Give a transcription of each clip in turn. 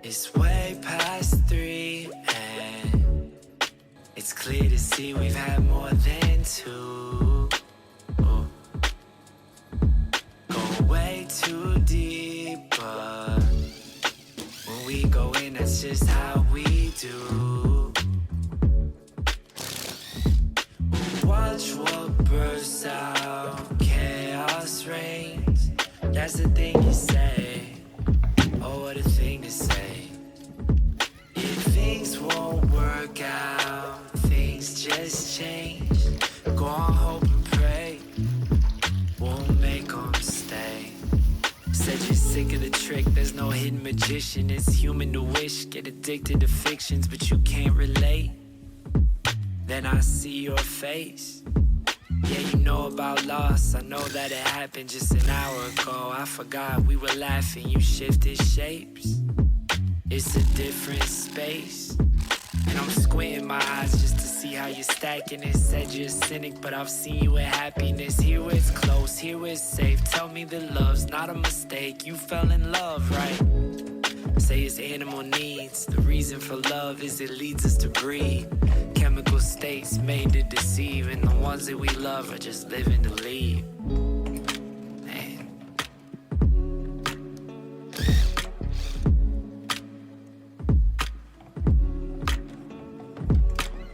It's way past 3 and it's clear to see we've had more than 2. Ooh. Go way too deep, but when we go in, that's just how we do. Watch what bursts out, chaos reigns. That's the thing you say. Oh, what a thing to say. If things won't work out, things just change. Go on, hope and pray. Won't make them stay. Said you're sick of the trick, there's no hidden magician. It's human to wish, get addicted to fictions, but you can't relate. Then I see your face. Yeah, you know about loss. I know that it happened just an hour ago. I forgot we were laughing, you shifted shapes. It's a different space. And I'm squinting my eyes just to see how you're stacking it. Said you're a cynic, but I've seen you with happiness. Here where it's close, here where it's safe. Tell me that love's not a mistake. You fell in love, right? Say it's animal needs. The reason for love is it leads us to breed. Chemical states made to deceive, and the ones that we love are just living to leave. Man.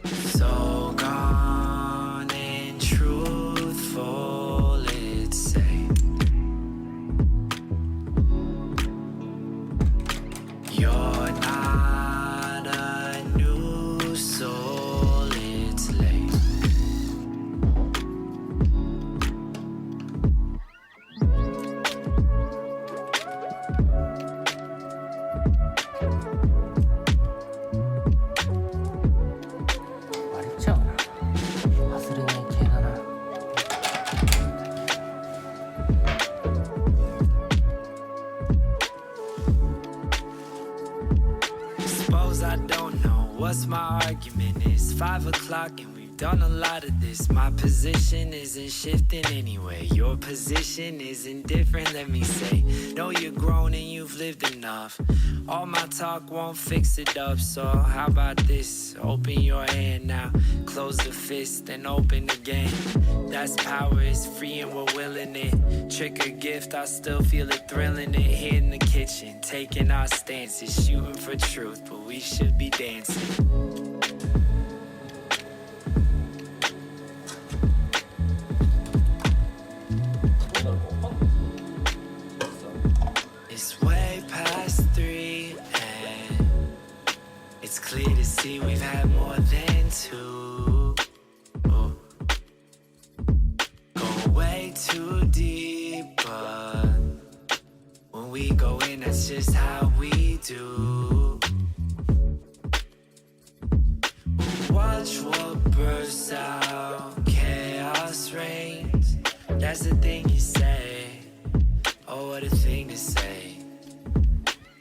So gone and truthful, let's say. You're not a new soul, it's late. Suppose I don't know what's my argument is. 5 o'clock and we've done a lot of this. My position isn't shifting anyway. Your position isn't different, let me say. Know you're grown and you've lived enough. All my talk won't fix it up, so how about this? Open your hand now, close the fist, then open again. That's power, it's free and we're willing it. Trick or gift, I still feel it thrilling it. Here in the kitchen, taking our stances, shooting for truth, but we should be dancing. It's way past 3 and it's clear to see we've had more than 2. Ooh. Go way too deep, but when we go in, that's just how we do. Watch what bursts out, chaos reigns. That's the thing you say. Oh, what a thing to say.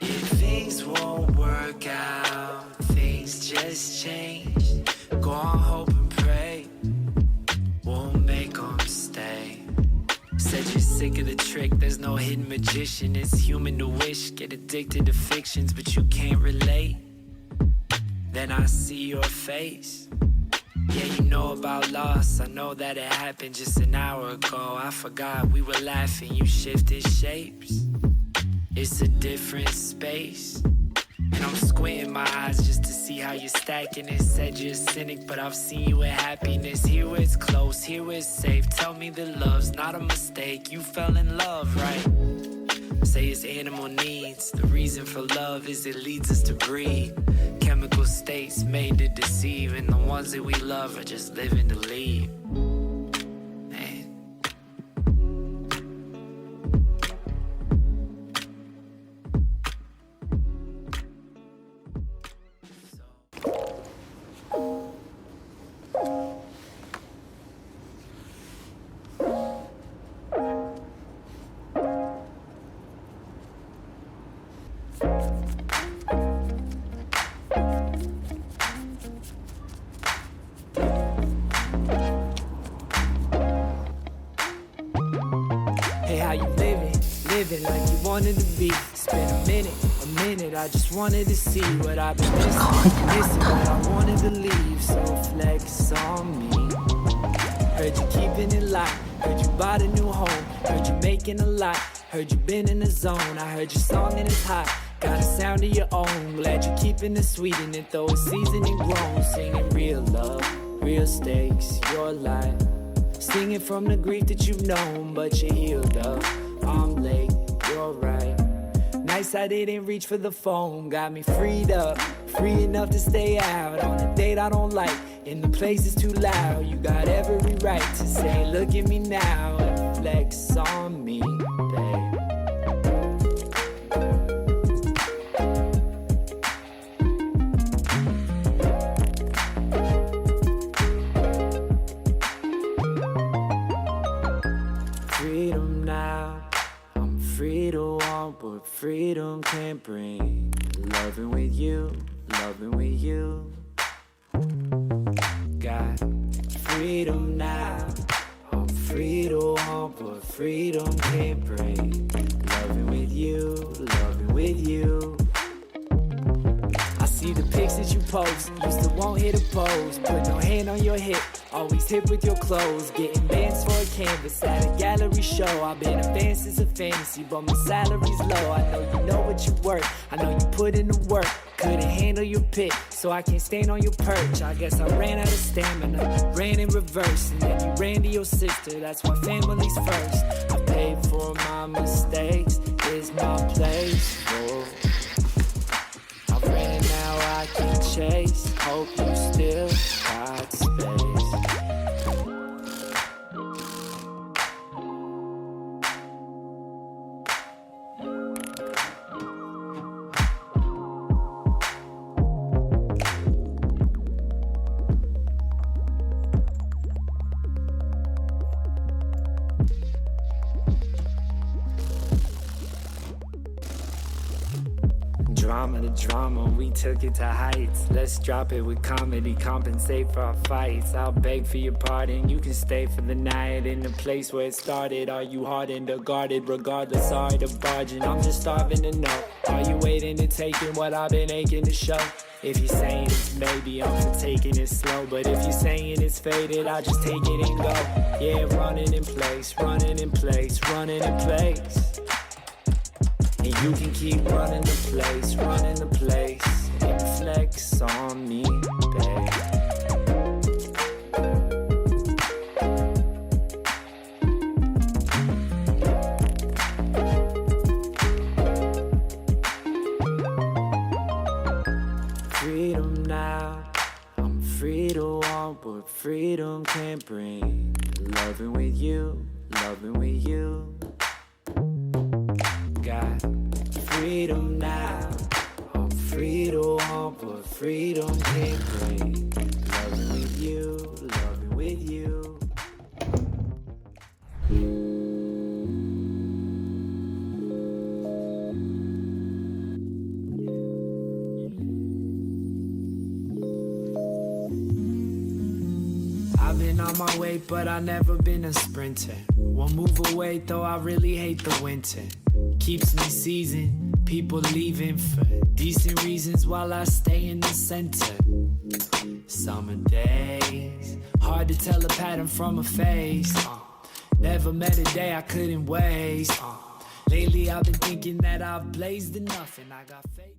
If things won't work out, things just change. Go on, hope and pray. Won't make them stay. Said you're sick of the trick, there's no hidden magician. It's human to wish, get addicted to fictions, but you can't relate. Then I see your face. Yeah, you know about loss. I know that it happened just an hour ago. I forgot we were laughing, you shifted shapes. It's a different space. And I'm squinting my eyes just to see how you're stacking it. Said you're a cynic, but I've seen you with happiness. Here where it's close, here where it's safe. Tell me that love's not a mistake. You fell in love, right? Say it's animal needs. The reason for love is it leads us to breed. Chemical states made to deceive, and the ones that we love are just living to leave. Man. Hey, how you living? Living like you wanted to be. Spend a minute minute, I just wanted to see what I've been missing what I wanted to leave, so flex on me. Heard you keeping it locked, heard you bought a new home, heard you making a lot, heard you been in the zone, I heard your song and it's hot, got a sound of your own, glad you're keeping it sweet and it though it's seasoned and grown, singing real love, real stakes, your life, singing from the grief that you've known, but you're healed up, I'm late, you're right. Nice I didn't reach for the phone, got me freed up, free enough to stay out on a date I don't like, and the place is too loud. You got every right to say, look at me now and flex on me, babe. Freedom now, I'm free to want what freedom can bring. Loving with you, loving with you. Got freedom now, I'm free to want what freedom can bring. Loving with you, loving with you. I see the pics that you post, used to won't hit a pose, put no hand on your hip, always hip with your clothes, getting bands for a canvas at a gallery show. I've been a fan since a fantasy, but my salary's low. I know you know what you worth, I know you put in the work, couldn't handle your pit, so I can't stand on your perch. I guess I ran out of stamina, ran in reverse, and then you ran to your sister, that's why family's first. I paid for my mistakes, is my place, oh. I ran, now I can chase, hope you still got space. Drama to drama, we took it to heights. Let's drop it with comedy, compensate for our fights. I'll beg for your pardon, you can stay for the night in the place where it started. Are you hardened or guarded? Regardless, sorry to barging, I'm just starving to know. Are you waiting to take in what I've been aching to show? If you're saying it's maybe, I'm for taking it slow. But if you're saying it's faded, I'll just take it and go. Yeah, running in place, running in place, running in place. And you can keep running the place, and flex on me, babe. Freedom now, I'm free to want what freedom can bring. Loving with you, loving with you. Got freedom now, I'm free to want what freedom can bring. Loving with you, loving with you. I've been on my way, but I've never been a sprinter. One move away, though I really hate the winter. Keeps me seasoned, people leaving for decent reasons while I stay in the center. Summer days, hard to tell a pattern from a face. Never met a day I couldn't waste. Lately I've been thinking that I've blazed enough and I got faith.